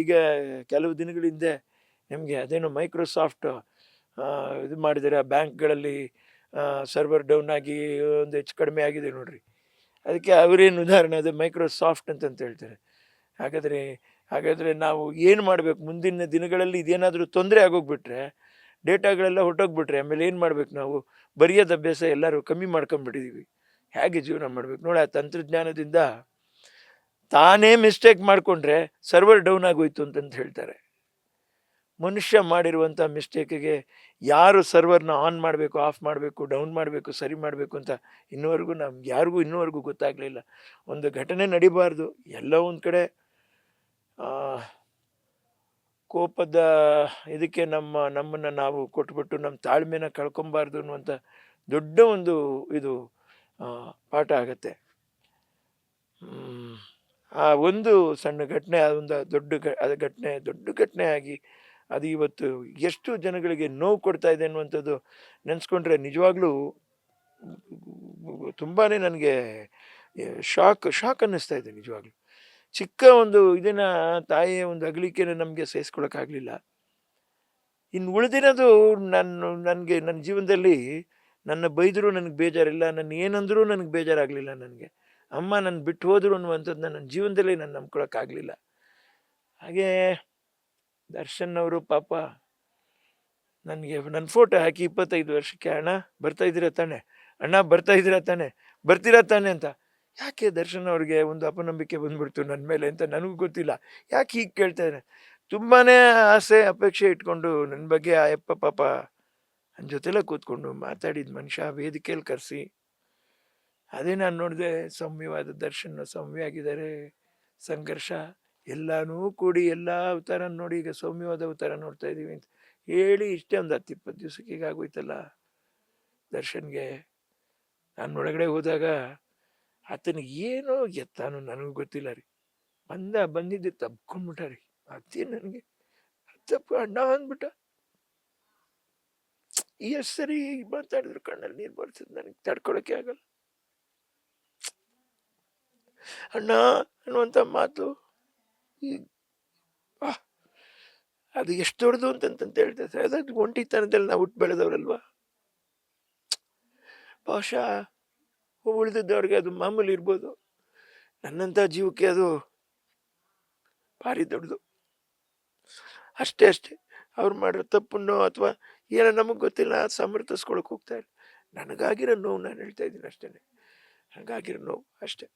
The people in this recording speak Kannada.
ಈಗ ಕೆಲವು ದಿನಗಳ ಹಿಂದೆ ನಿಮಗೆ ಅದೇನೋ ಮೈಕ್ರೋಸಾಫ್ಟ್ ಇದು ಮಾಡಿದರೆ ಆ ಬ್ಯಾಂಕ್ಗಳಲ್ಲಿ ಸರ್ವರ್ ಡೌನ್ ಆಗಿ ಒಂದು ಹೆಚ್ಚು ಕಡಿಮೆ ಆಗಿದೆ ನೋಡ್ರಿ. ಅದಕ್ಕೆ ಅವರೇನು ಉದಾಹರಣೆ ಅದು ಮೈಕ್ರೋಸಾಫ್ಟ್ ಅಂತಂತ ಹೇಳ್ತಾರೆ. ಹಾಗಾದರೆ ನಾವು ಏನು ಮಾಡಬೇಕು? ಮುಂದಿನ ದಿನಗಳಲ್ಲಿ ಇದೇನಾದರೂ ತೊಂದರೆ ಆಗೋಗ್ಬಿಟ್ರೆ, ಡೇಟಾಗಳೆಲ್ಲ ಹೊರಟೋಗ್ಬಿಟ್ರೆ ಆಮೇಲೆ ಏನು ಮಾಡ್ಬೇಕು ನಾವು? ಬರೆಯೋದು ಅಭ್ಯಾಸ ಎಲ್ಲರೂ ಕಮ್ಮಿ ಮಾಡ್ಕೊಂಡ್ಬಿಟ್ಟಿದ್ದೀವಿ. ಹೇಗೆ ಜೀವನ ಮಾಡಬೇಕು ನೋಡಿ? ಆ ತಂತ್ರಜ್ಞಾನದಿಂದ ತಾನೇ ಮಿಸ್ಟೇಕ್ ಮಾಡಿಕೊಂಡ್ರೆ ಸರ್ವರ್ ಡೌನ್ ಆಗೋಯ್ತು ಅಂತಂತ ಹೇಳ್ತಾರೆ. ಮನುಷ್ಯ ಮಾಡಿರುವಂಥ ಮಿಸ್ಟೇಕಿಗೆ ಯಾರು ಸರ್ವರ್ನ ಆನ್ ಮಾಡಬೇಕು, ಆಫ್ ಮಾಡಬೇಕು, ಡೌನ್ ಮಾಡಬೇಕು, ಸರಿ ಮಾಡಬೇಕು ಅಂತ ಇನ್ನುವರೆಗೂ ನಮ್ಗೆ ಯಾರಿಗೂ ಇನ್ನುವರೆಗೂ ಗೊತ್ತಾಗಲಿಲ್ಲ. ಒಂದು ಘಟನೆ ನಡಿಬಾರ್ದು, ಎಲ್ಲೋ ಒಂದು ಕಡೆ ಕೋಪದ ಇದಕ್ಕೆ ನಮ್ಮನ್ನು ನಾವು ಕೊಟ್ಬಿಟ್ಟು ನಮ್ಮ ತಾಳ್ಮೆನ ಕಳ್ಕೊಬಾರ್ದು ಅನ್ನುವಂಥ ದೊಡ್ಡ ಒಂದು ಇದು ಪಾಠ ಆಗತ್ತೆ. ಆ ಒಂದು ಸಣ್ಣ ಘಟನೆ ಅದೊಂದು ದೊಡ್ಡ ಘಟನೆ ಆಗಿ ಅದು ಇವತ್ತು ಎಷ್ಟು ಜನಗಳಿಗೆ ನೋವು ಕೊಡ್ತಾ ಇದೆ ಅನ್ನುವಂಥದ್ದು ನೆನೆಸ್ಕೊಂಡ್ರೆ ನಿಜವಾಗ್ಲೂ ತುಂಬಾ ನನಗೆ ಶಾಕ್ ಅನ್ನಿಸ್ತಾ ಇದೆ ನಿಜವಾಗ್ಲೂ. ಚಿಕ್ಕ ಒಂದು ಇದನ್ನ ತಾಯಿಯ ಒಂದು ಅಗಲಿಕೆನ ನಮಗೆ ಸಹಿಸ್ಕೊಳಕ್ಕಾಗಲಿಲ್ಲ. ಇನ್ನು ಉಳಿದಿರೋದು ನನ್ನ ಜೀವನದಲ್ಲಿ ನನ್ನ ಬೈದರೂ ನನಗೆ ಬೇಜಾರಿಲ್ಲ, ನನ್ನ ಏನಂದರೂ ನನಗೆ ಬೇಜಾರಾಗಲಿಲ್ಲ. ನನಗೆ ಅಮ್ಮ ನನ್ನ ಬಿಟ್ಟು ಹೋದರು ಅನ್ನುವಂಥದ್ದು ನನ್ನ ಜೀವನದಲ್ಲಿ ನಾನು ನಂಬ್ಕೊಳಕ್ಕಾಗಲಿಲ್ಲ. ಹಾಗೇ ದರ್ಶನ್ ಅವರು ಪಾಪ ನನಗೆ ನನ್ನ ಫೋಟೋ ಹಾಕಿ 25 ವರ್ಷಕ್ಕೆ ಅಣ್ಣ ಬರ್ತಾ ಇದ್ದೀರಾ ತಾನೆ, ಅಣ್ಣ ಬರ್ತಾ ಇದ್ದೀರಾ ತಾನೆ, ಬರ್ತೀರಾ ತಾನೆ ಅಂತ. ಯಾಕೆ ದರ್ಶನ್ ಅವ್ರಿಗೆ ಒಂದು ಅಪನಂಬಿಕೆ ಬಂದ್ಬಿಡ್ತು ನನ್ನ ಮೇಲೆ ಅಂತ ನನಗೂ ಗೊತ್ತಿಲ್ಲ. ಯಾಕೆ ಹೀಗೆ ಕೇಳ್ತಾ ಇದ್ದಾರೆ? ತುಂಬಾ ಆಸೆ ಅಪೇಕ್ಷೆ ಇಟ್ಕೊಂಡು ನನ್ನ ಬಗ್ಗೆ ಆ ಯಪ್ಪ ಪಾಪ ನನ್ನ ಜೊತೆಲ್ಲ ಕೂತ್ಕೊಂಡು ಮಾತಾಡಿದ ಮನುಷ್ಯ ವೇದಿಕೆಯಲ್ಲಿ ಕರೆಸಿ, ಅದೇ ನಾನು ನೋಡಿದೆ ಸೌಮ್ಯವಾದ ದರ್ಶನ್, ಸೌಮ್ಯ ಆಗಿದ್ದಾರೆ, ಸಂಘರ್ಷ ಎಲ್ಲನೂ ಕೂಡಿ ಎಲ್ಲ ಅವತಾರ ನೋಡಿ ಈಗ ಸೌಮ್ಯವಾದ ಅವತಾರ ನೋಡ್ತಾ ಇದ್ದೀವಿ ಅಂತ ಹೇಳಿ ಇಷ್ಟೇ ಒಂದು 10-20 ದಿವಸಕ್ಕೆ ಈಗ ಆಗೋಯ್ತಲ್ಲ ದರ್ಶನ್ಗೆ. ನಾನು ಒಳಗಡೆ ಹೋದಾಗ ಆತನಿಗೆ ಏನೋ ಎತ್ತಾನು ನನಗೂ ಗೊತ್ತಿಲ್ಲ ರೀ, ಬಂದಿದ್ದೆ ತಬ್ಕೊಂಡ್ಬಿಟ್ಟ ರೀ. ಅದೇ ನನಗೆ ತಪ್ಪು ಅಣ್ಣ ಅಂದ್ಬಿಟ್ಟ. ಎಷ್ಟು ಸರಿ ಮಾತಾಡಿದ್ರು ಕಣ್ಣಲ್ಲಿ ನೀರು ಬರ್ತದೆ, ನನಗೆ ತಡ್ಕೊಳಕ್ಕೆ ಆಗಲ್ಲ. ಅಣ್ಣ ಅನ್ನುವಂಥ ಮಾತು ಅದು ಎಷ್ಟು ದೊಡ್ಡದು ಅಂತಂತ ಹೇಳ್ತಾರೆ. ಅದು ಒಂಟಿತನದಲ್ಲಿ ನಾವು ಹುಟ್ಟು ಬೆಳೆದವ್ರಲ್ವಾ. ಬಹುಶಃ ಉಳಿದಿದ್ದವ್ರಿಗೆ ಅದು ಮಾಮೂಲಿ ಇರ್ಬೋದು, ನನ್ನಂಥ ಜೀವಕ್ಕೆ ಅದು ಭಾರಿ ದೊಡ್ಡದು. ಅಷ್ಟೇ ಅವ್ರು ಮಾಡಿರೋ ತಪ್ಪನ್ನು ಅಥವಾ ಏನೋ ನಮಗೆ ಗೊತ್ತಿಲ್ಲ ಸಮರ್ಥಿಸ್ಕೊಳಕ್ಕೆ ಹೋಗ್ತಾ ಇಲ್ಲ. ನನಗಾಗಿರೋ ನೋವು ನಾನು ಹೇಳ್ತಾ ಇದ್ದೀನಿ ಅಷ್ಟೇ, ನನಗಾಗಿರೋ ನೋವು ಅಷ್ಟೇ.